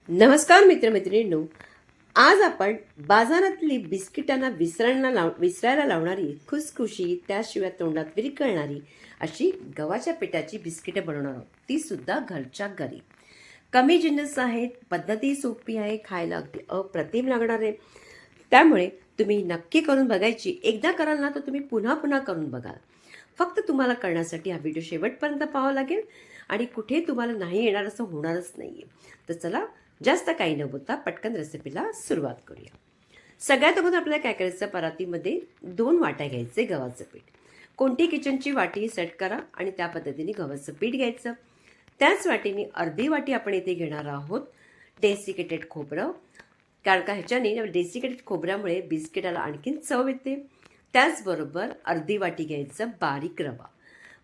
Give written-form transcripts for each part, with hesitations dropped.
नमस्कार मित्रमैत्रिणींनो. आज आपण बाजारातली बिस्किटांना विसरायला लावणारी, खुसखुशी त्याशिवाय तोंडात विरघळणारी अशी गव्हाच्या पिठाची बिस्किटं बनवणार आहोत, ती सुद्धा घरच्या घरी. कमी जिन्नस आहेत, पद्धती सोपी आहे, खायला अगदी अप्रतिम लागणार आहे. त्यामुळे तुम्ही नक्की करून बघायची. एकदा कराल ना तर तुम्ही पुन्हा पुन्हा करून बघाल. फक्त तुम्हाला करण्यासाठी हा व्हिडिओ शेवटपर्यंत पाहावा लागेल आणि कुठे तुम्हाला नाही येणार असं होणारच नाही आहे. तर चला, जास्त काही न बोलता पटकन रेसिपीला सुरुवात करूया. सगळ्यात अगोदर आपल्याला काय करायचं, परातीमध्ये 2 वाट्या घ्यायचे गव्हाचं पीठ. कोणती किचनची वाटी सेट करा आणि त्या पद्धतीने गव्हाचं पीठ घ्यायचं. त्याच वाटीने अर्धी वाटी आपण इथे घेणार आहोत डेसिकेटेड खोबरं, कारण का ह्याच्याने डेसिकेटेड खोबऱ्यामुळे बिस्किटाला आणखीन चव येते. त्याचबरोबर अर्धी वाटी घ्यायचं बारीक रवा.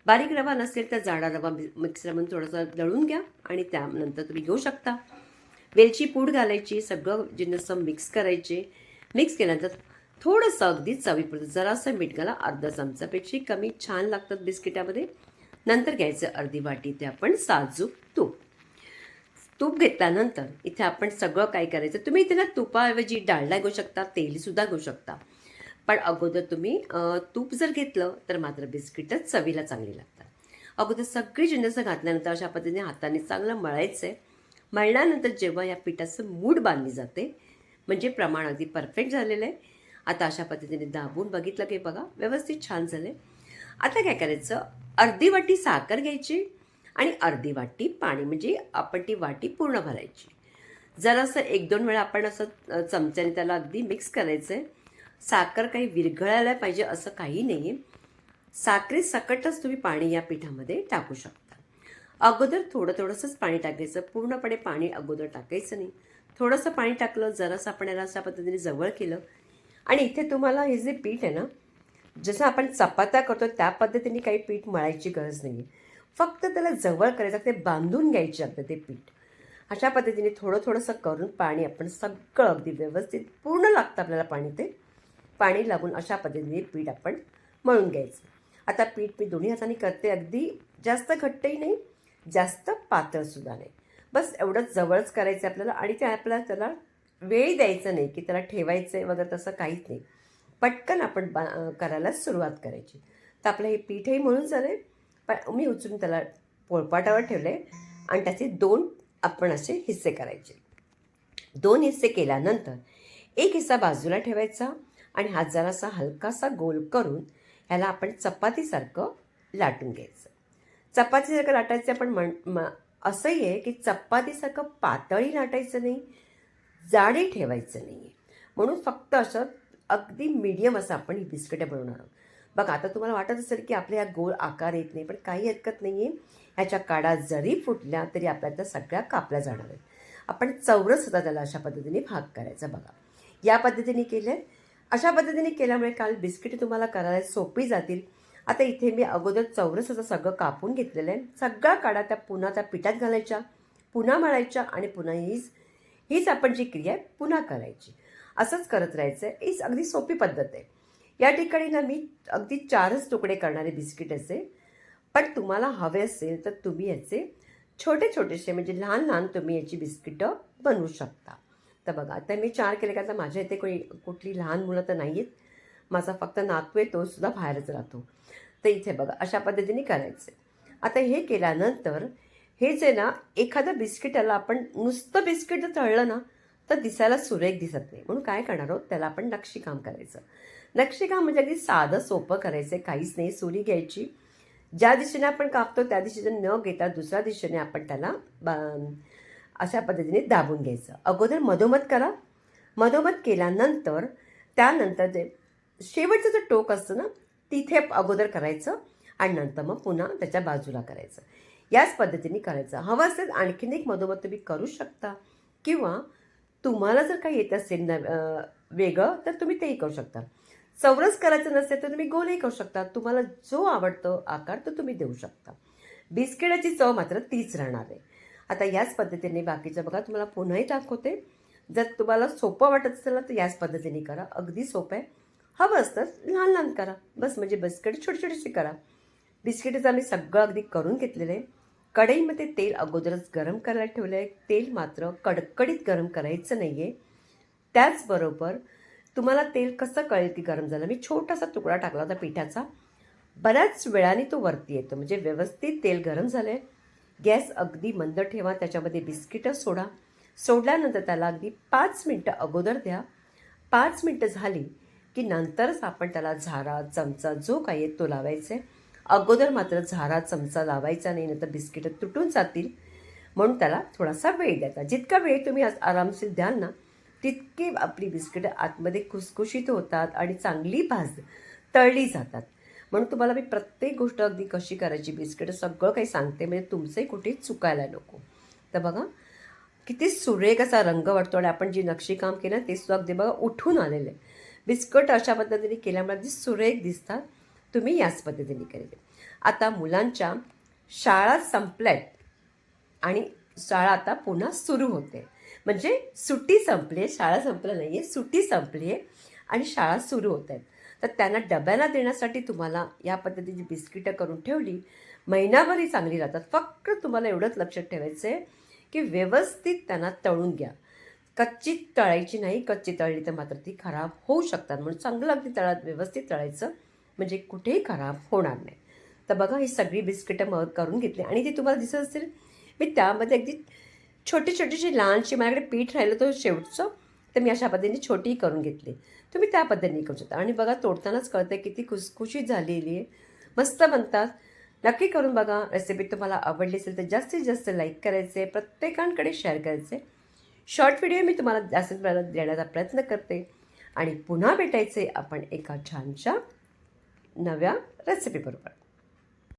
बारीक रवा नसेल तर जाडा रवा मिक्सरमध्ये थोडासा दळून घ्या आणि त्यानंतर तुम्ही घेऊ शकता. वेलची पूड घालायची, सगळं जिन्नस मिक्स करायचे. मिक्स केल्यानंतर थोडंसं अगदी चवीपुरतं जरासं मीठ घाला, अर्धा चमचापेक्षा कमी, छान लागतात बिस्किटामध्ये. नंतर घ्यायचं अर्धी वाटी ते आपण साजूक तूप. तूप घेतल्यानंतर इथे आपण सगळं काय करायचं, तुम्ही इथे ना तुपाऐवजी डालडा घेऊ शकता, तेलसुद्धा घेऊ शकता. पण अगोदर तुम्ही तूप जर घेतलं तर मात्र बिस्किटच चवीला चांगली लागतात. अगोदर सगळी जिन्नस घातल्यानंतर अशा पद्धतीने हाताने चांगलं मळायचं आहे. मळल्यानंतर जेव्हा या पिठाचं मूठ बांधली जाते, म्हणजे प्रमाण अगदी परफेक्ट झालेलं आहे. आता अशा पद्धतीने दाबून बघितलं की बघा व्यवस्थित छान झालं आहे. आता काय करायचं, अर्धी वाटी साखर घ्यायची आणि अर्धी वाटी पाणी, म्हणजे आपण ती वाटी पूर्ण भरायची. जरासं 1-2 वेळा आपण असं चमच्याने त्याला अगदी मिक्स करायचं आहे. साखर काही विरघळायला पाहिजे असं काही नाही आहे. साखरे सकटच तुम्ही पाणी या पिठामध्ये टाकू शकता. अगोदर थोडंसंच पाणी टाकायचं, पूर्णपणे पाणी अगोदर टाकायचं नाही. थोडंसं पाणी टाकलं, जरासं आपण याला अशा पद्धतीने जवळ केलं आणि इथे तुम्हाला हे जे पीठ आहे ना, जसं आपण चपात्या करतो त्या पद्धतीने काही पीठ मळायची गरज नाही आहे. फक्त त्याला जवळ करायचं, ते बांधून घ्यायचे आपलं ते पीठ. अशा पद्धतीने थोडंसं करून पाणी आपण सगळं अगदी व्यवस्थित, पूर्ण लागतं आपल्याला पाणी, ते पाणी लागून अशा पद्धतीने पीठ आपण मळून घ्यायचं. आता पीठ मी दोन्ही हाताने करते, अगदी जास्त घट्टही नाही, जास्त पातळसुद्धा नाही. बस एवढंच जवळच करायचं आपल्याला आणि ते आपल्याला त्याला वेळ द्यायचं नाही की त्याला ठेवायचं आहे वगैरे, तसं काहीच नाही. पटकन आपण करायला सुरुवात करायची. तर आपलं हे पीठही मळून झालं. पण मी उचलून त्याला पोळपाटावर ठेवलं आहे आणि त्याचे 2 आपण असे हिस्से करायचे. 2 हिस्से केल्यानंतर एक हिस्सा बाजूला ठेवायचा आणि हा जरासा हलकासा गोल करून ह्याला आपण चपातीसारखं लाटून घ्यायचं. चपातीसारखं लाटायचं पण असंही आहे की चपातीसारखं पातळी लाटायचं नाही, जाडही ठेवायचं नाही आहे. म्हणून फक्त असं अगदी मीडियम असं आपण ही बिस्किटं बनवणार आहोत. बघा, आता तुम्हाला वाटत असेल की आपल्या ह्या गोल आकार येत नाही, पण काही हरकत नाही आहे. ह्याच्या काड्या जरी फुटल्या तरी आपल्या त्या सगळ्या कापल्या जाणार आहेत. आपण चौरस होता त्याला अशा पद्धतीने भाग करायचा. बघा, या पद्धतीने केलं. अशा पद्धतीने केल्यामुळे काल बिस्किटे तुम्हाला करायला सोपी जातील. आता इथे मी अगोदर चौरस असं सगळं कापून घेतलेलं आहे. सगळ्या काड्या त्या पुन्हा त्या पिठात घालायच्या, पुन्हा मळायच्या आणि पुन्हा हीच आपण जी क्रिया आहे पुन्हा करायची. असंच करत राहायचं आहे. हीच अगदी सोपी पद्धत आहे. या ठिकाणी ना मी अगदी 4च तुकडे करणारे बिस्किटाचे. पण तुम्हाला हवे असेल तर तुम्ही याचे छोटेसे, म्हणजे लहान तुम्ही याची बिस्किटं बनवू शकता. तर बघा, आता मी 4 केले, का तर माझ्या इथे कुठली लहान मुलं तर नाही आहेत. माझा फक्त नातू आहे, तो सुद्धा बाहेरच राहतो. तर इथे बघा अशा पद्धतीने करायचं. आता हे केल्यानंतर हे जे ना, एखाद्या बिस्किटाला आपण नुसतं बिस्किट जर तळलं ना तर दिसायला सुरेख दिसत नाही. म्हणून काय करणार आहोत, त्याला आपण नक्षीकाम करायचं. नक्षीकाम म्हणजे अगदी साधं सोपं करायचं आहे, काहीच नाही. सुरी घ्यायची, ज्या दिशेने आपण कापतो त्या दिशेने न घेता दुसऱ्या दिशेने आपण त्याला अशा पद्धतीने दाबून घ्यायचं. अगोदर मधोमध करा. मधोमध केल्यानंतर त्यानंतर जे शेवटचं जे टोक असतं ना, तिथे अगोदर करायचं आणि नंतर मग पुन्हा त्याच्या बाजूला करायचं. याच पद्धतीने करायचं. हवं असेल आणखीन एक मधोमध तुम्ही करू शकता, किंवा तुम्हाला जर काही येत असेल वेगळं तर तुम्ही तेही करू शकता. चौरस करायचं नसेल तर तुम्ही गोलही करू शकता. तुम्हाला जो आवडतो आकार तो तुम्ही देऊ शकता. बिस्किटाची चव मात्र तीच राहणार आहे. आता याच पद्धतीने बाकीचं बघा, तुम्हाला पुन्हाही दाखवते. जर तुम्हाला सोपं वाटत असेल ना तर याच पद्धतीने करा, अगदी सोपं आहे. हवं असतं लहान करा, बस, म्हणजे बिस्किट छोटी करा. बिस्किटाचं आम्ही सगळं अगदी करून घेतलेलं आहे. कढईमध्ये तेल अगोदरच गरम करायला ठेवलं आहे. तेल मात्र कडकडीत गरम करायचं नाही आहे. त्याचबरोबर तुम्हाला तेल कसं कळेल की गरम झालं, मी छोटासा तुकडा टाकला होता पिठाचा. बऱ्याच वेळाने तो वरती येतो, म्हणजे व्यवस्थित तेल गरम झालं आहे. गॅस अगदी मंद ठेवा. त्याच्यामध्ये बिस्किटं सोडा. सोडल्यानंतर त्याला अगदी 5 मिनटं अगोदर द्या. 5 मिनटं झाली की नंतरच आपण त्याला झारा, चमचा जो काही आहे तो लावायचा आहे. अगोदर मात्र झारा, चमचा लावायचा नाही, नंतर बिस्किटं तुटून जातील. म्हणून त्याला थोडासा वेळ द्यायचा. जितका वेळ तुम्ही आरामशीर द्याल ना, तितकी आपली बिस्किटं आतमध्ये खुसखुशीत होतात आणि चांगली तळली जातात. म्हणून तुम्हाला मी प्रत्येक गोष्ट अगदी कशी करायची, बिस्किटं सगळं काही सांगते, म्हणजे तुमचंही कुठेही चुकायला नको. तर बघा किती सुरेख असा रंग वाटतो आणि आपण जे नक्षीकाम केलं ते सुद्धा अगदी बघा उठून आलेलं आहे. बिस्कट अशा पद्धतीने केल्यामुळे अगदी सुरेख दिसतात. तुम्ही याच पद्धतीने केलेले. आता मुलांच्या शाळा संपल्यात आणि शाळा आता पुन्हा सुरू होते. म्हणजे सुट्टी संपली आहे, शाळा संपलं नाही आहे, सुट्टी संपली आहे आणि शाळा सुरू होत आहेत. तर त्यांना डब्याला देण्यासाठी तुम्हाला या पद्धतीची बिस्किटं करून ठेवली, महिनाभरही चांगली राहतात. फक्त तुम्हाला एवढंच लक्षात ठेवायचं आहे की व्यवस्थित त्यांना तळून घ्या. कच्ची तळायची नाही, कच्ची तळली तर मात्र ती खराब होऊ शकतात. म्हणून चांगलं अगदी व्यवस्थित तळायचं, म्हणजे कुठेही खराब होणार नाही. तर बघा ही सगळी बिस्किटं मग करून घेतली आणि ती तुम्हाला दिसत असेल मी त्यामध्ये अगदी छोटी छोटीशी लहानशी माझ्याकडे पीठ राहिलं तो शेवटचं, तर मी अशा पद्धतीने छोटी करून घेतली. तुम्ही त्या पद्धतीने करू शकता आणि बघा तोडतानाच कळतं किती खुसखुशीत झालेली आहे, मस्त बनतात. नक्की करून बघा. रेसिपी तुम्हाला आवडली असेल तर जास्तीत जास्त लाईक करायचे, प्रत्येकांकडे शेअर करायचे. शॉर्ट व्हिडिओ मी तुम्हाला जास्तीत जास्त देण्याचा प्रयत्न करते आणि पुन्हा भेटायचे आपण एका छानशा नव्या रेसिपीबरोबर.